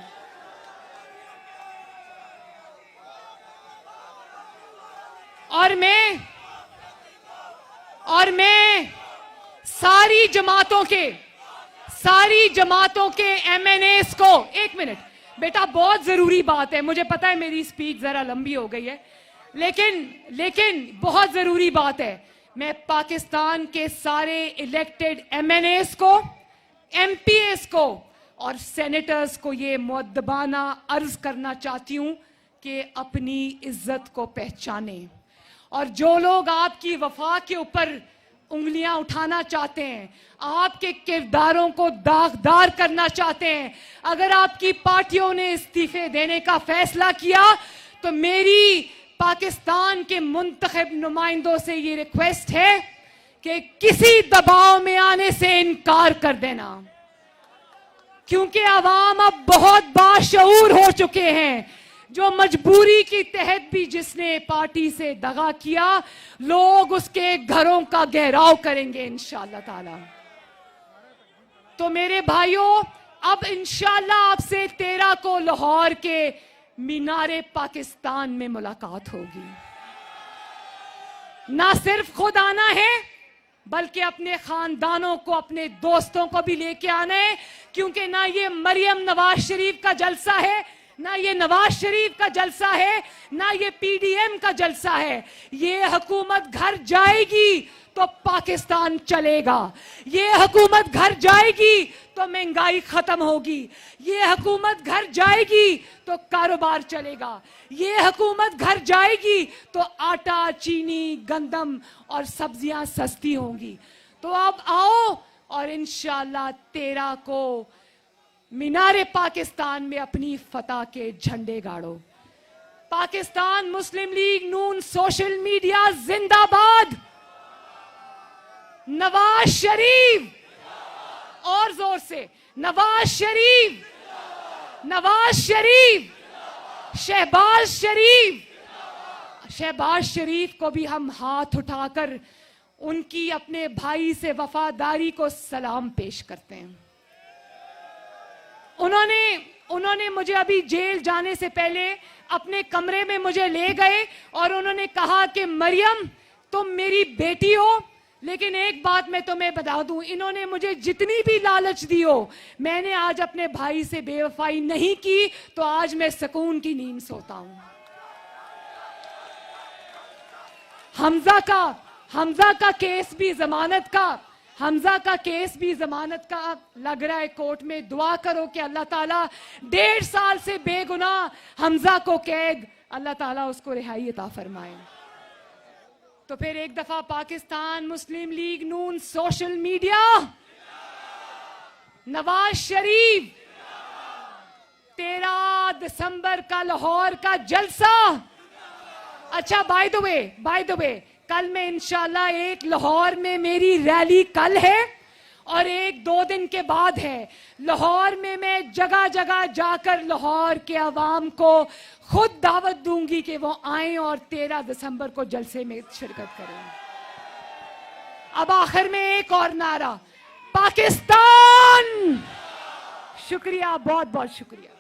और मैं सारी जमातों के MNAs को, एक मिनट बेटा, बहुत जरूरी बात है, मुझे पता है मेरी स्पीच जरा लंबी हो गई है, लेकिन बहुत जरूरी बात है। मैं पाकिस्तान के सारे इलेक्टेड MNAs को, MPAs को और सेनेटर्स को ये मुअद्दबाना अर्ज करना चाहती हूं कि अपनी इज्जत को पहचाने। और जो लोग आपकी वफा के ऊपर उंगलियां उठाना चाहते हैं, आपके किरदारों को दागदार करना चाहते हैं, अगर आपकी पार्टियों ने इस्तीफे देने का फैसला किया तो मेरी पाकिस्तान के मुंतखब नुमाइंदों से ये रिक्वेस्ट है कि किसी दबाव में आने से इनकार कर देना, क्योंकि अवाम अब बहुत बाशऊर हो चुके हैं। जो मजबूरी की तहत भी जिसने पार्टी से दगा किया, लोग उसके घरों का घेराव करेंगे इंशाअल्लाह ताला। तो मेरे भाइयों, अब इंशाअल्लाह आपसे 13 को लाहौर के मीनारे पाकिस्तान में मुलाकात होगी। ना सिर्फ खुद आना है बल्कि अपने खानदानों को, अपने दोस्तों को भी लेके आना है, क्योंकि ना ये मरियम नवाज शरीफ का जलसा है, ना ये नवाज शरीफ का जलसा है, ना ये PDM का जलसा है। ये हुकूमत घर जाएगी तो पाकिस्तान चलेगा, ये हुकूमत घर जाएगी तो महंगाई खत्म होगी, ये हुकूमत घर जाएगी तो कारोबार चलेगा, ये हुकूमत घर जाएगी तो आटा चीनी गंदम और सब्जियां सस्ती होंगी। तो अब आओ और इंशाअल्लाह 13 को मीनारे पाकिस्तान में अपनी फतह के झंडे गाड़ो। पाकिस्तान मुस्लिम लीग नून सोशल मीडिया जिंदाबाद। नवाज शरीफ, और जोर से, नवाज शरीफ, नवाज शरीफ, शहबाज शरीफ। शहबाज शरीफ को भी हम हाथ उठाकर उनकी अपने भाई से वफादारी को सलाम पेश करते हैं। उन्होंने मुझे अभी जेल जाने से पहले अपने कमरे में मुझे ले गए और उन्होंने कहा कि मरियम तुम मेरी बेटी हो, लेकिन एक बात मैं तुम्हें बता दूं, इन्होंने मुझे जितनी भी लालच दी हो, मैंने आज अपने भाई से बेवफाई नहीं की, तो आज मैं सुकून की नींद सोता हूं। हमजा का केस भी जमानत का, हमजा का केस भी जमानत का लग रहा है कोर्ट में। दुआ करो कि अल्लाह ताला 1.5 साल से बेगुनाह हमजा को कैद, अल्लाह ताला उसको रिहाई अता फरमाए। तो फिर एक दफा पाकिस्तान मुस्लिम लीग नून सोशल मीडिया, नवाज शरीफ, 13 दिसंबर का लाहौर का जलसा। अच्छा, बाय द वे कल मैं इंशाल्लाह एक लाहौर में मेरी रैली कल है और एक 2 दिन के बाद है। लाहौर में मैं जगह जगह जाकर लाहौर के अवाम को खुद दावत दूंगी कि वो आए और 13 दिसंबर को जलसे में शिरकत करें। अब आखिर में एक और नारा, पाकिस्तान। शुक्रिया, बहुत बहुत शुक्रिया।